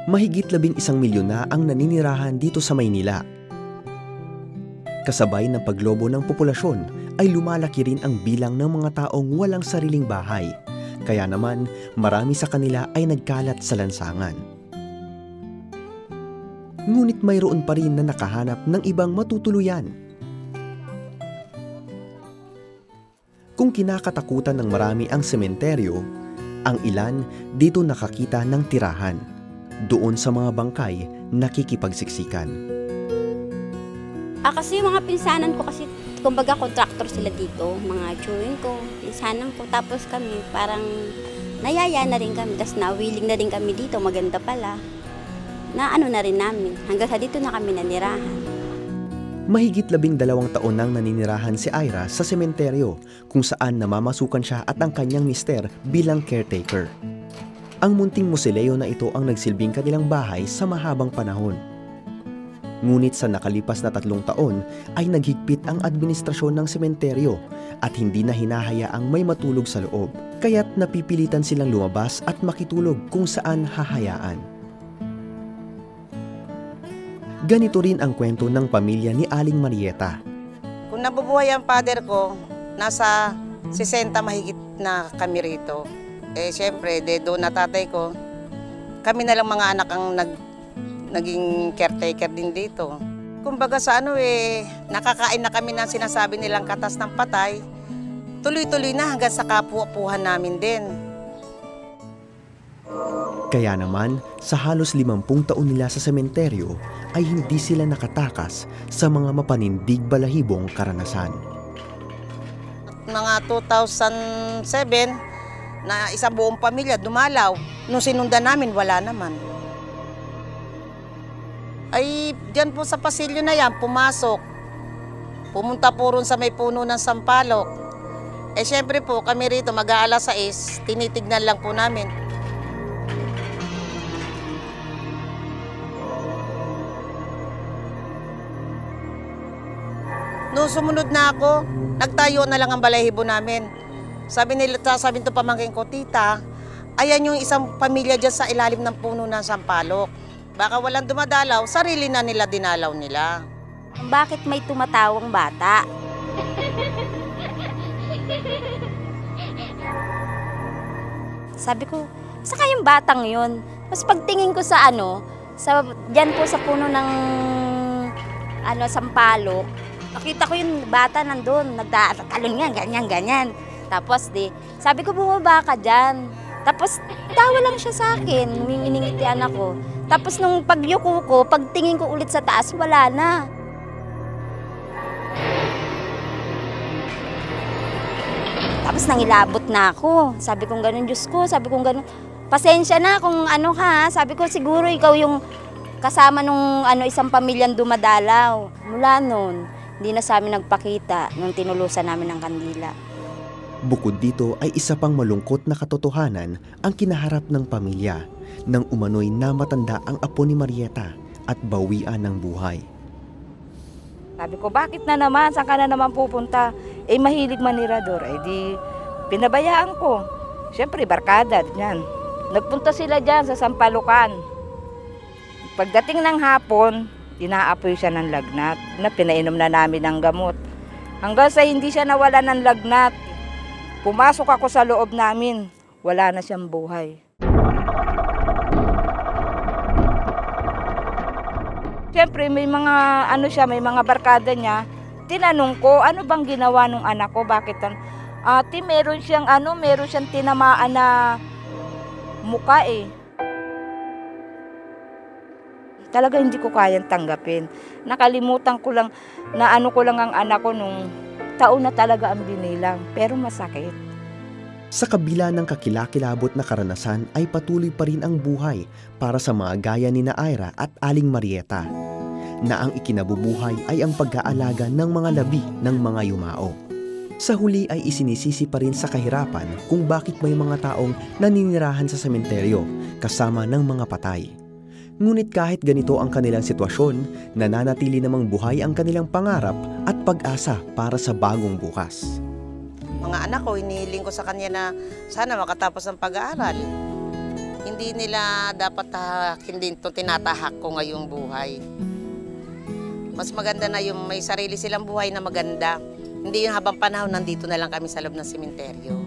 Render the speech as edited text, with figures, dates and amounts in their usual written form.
Mahigit 11 milyon na ang naninirahan dito sa Maynila. Kasabay ng paglobo ng populasyon ay lumalaki rin ang bilang ng mga taong walang sariling bahay. Kaya naman, marami sa kanila ay nagkalat sa lansangan. Ngunit mayroon pa rin na nakahanap ng ibang matutuluyan. Kung kinakatakutan ng marami ang sementeryo, ang ilan dito nakakita ng tirahan. Doon sa mga bangkay, nakikipagsiksikan. Kasi yung mga pinsanan ko kasi, kumbaga contractor sila dito, mga chewing ko, pinsanan ko. Tapos kami parang nayaya na rin kami, tapos na-willing na rin kami dito, maganda pala. Na ano na rin namin, hanggang sa dito na kami nanirahan. Mahigit 12 taon nang naninirahan si Ira sa sementeryo, kung saan namamasukan siya at ang kanyang mister bilang caretaker. Ang munting musileo na ito ang nagsilbing kanilang bahay sa mahabang panahon. Ngunit sa nakalipas na 3 taon ay naghigpit ang administrasyon ng sementeryo at hindi na hinahayaang may matulog sa loob, kaya't napipilitan silang lumabas at makitulog kung saan hahayaan. Ganito rin ang kwento ng pamilya ni Aling Marieta. Kung nabubuhay ang father ko, nasa 60 mahigit na kami rito. Siyempre, doon na tatay ko, kami na lang mga anak ang naging caretaker din dito. Kumbaga sa nakakain na kami ng sinasabi nilang katas ng patay, tuloy-tuloy na hanggang sa kapuapuhan namin din. Kaya naman, sa halos 50 taon nila sa sementeryo, ay hindi sila nakatakas sa mga mapanindig balahibong karanasan. Mga 2007, na isang buong pamilya dumalaw. Nung sinundan namin, wala naman. Ay, dyan po sa pasilyo na yan, pumasok. Pumunta po ron sa may puno ng sampalok. Siyempre po, kami rito mag-aalas 6, tinitignan lang po namin. Nung sumunod na ako, nagtayo na lang ang balahibo namin. Sabi to pamangkin ko, tita, ayan yung isang pamilya dyan sa ilalim ng puno ng sampalok. Baka walang dumadalaw, sarili na nila dinalaw nila. Bakit may tumatawang bata? Sabi ko, saka yung batang yun. Mas pagtingin ko sa dyan po sa puno ng sampalok, nakita ko yung bata nandun, nagtatalon nga, ganyan. Tapos sabi ko, bumaba ka dyan. Tapos tawa lang siya sa akin, miningitian ako. Tapos nung pagyuko ko, pagtingin ko ulit sa taas, wala na. Tapos nangilabot na ako. Sabi kong ganun, Diyos ko, sabi kong ganun, pasensya na kung sabi ko siguro ikaw yung kasama nung isang pamilyang dumadalaw. Mula nun, hindi na sa amin nagpakita nung tinulusan namin ng kandila. Bukod dito ay isa pang malungkot na katotohanan ang kinaharap ng pamilya nang umano'y namatanda ang apo ni Marieta at bawian ng buhay. Sabi ko, bakit na naman? Saan ka na naman pupunta? Mahilig manirador. Di pinabayaan ko. Siyempre, barkada. Yan. Nagpunta sila dyan sa Sampalukan. Pagdating ng hapon, inaapoy siya ng lagnat. Pinainom na namin ng gamot. Hanggang sa hindi siya nawala ng lagnat. Pumasok ako sa loob namin, wala na siyang buhay. Siyempre, may mga may mga barkada niya. Tinanong ko, ano bang ginawa ng anak ko? Bakit? Ate, meron siyang tinamaan na muka Talaga hindi ko kayang tanggapin. Nakalimutan ko lang na ko lang ang anak ko nung taon na talaga ang binilang, pero masakit. Sa kabila ng kakilakilabot na karanasan ay patuloy pa rin ang buhay para sa mga gaya ni Ira at Aling Marieta, na ang ikinabubuhay ay ang pag-aalaga ng mga labi ng mga yumao. Sa huli ay isinisisi pa rin sa kahirapan kung bakit may mga taong naninirahan sa sementeryo kasama ng mga patay. Ngunit kahit ganito ang kanilang sitwasyon, nananatili namang buhay ang kanilang pangarap at pag-asa para sa bagong bukas. Mga anak ko, hinihiling ko sa kanya na sana makatapos ng pag-aaral. Hindi nila dapat hindi ito tinatahak ko ngayong buhay. Mas maganda na yung may sarili silang buhay na maganda. Hindi yung habang panahon nandito na lang kami sa loob ng sementeryo.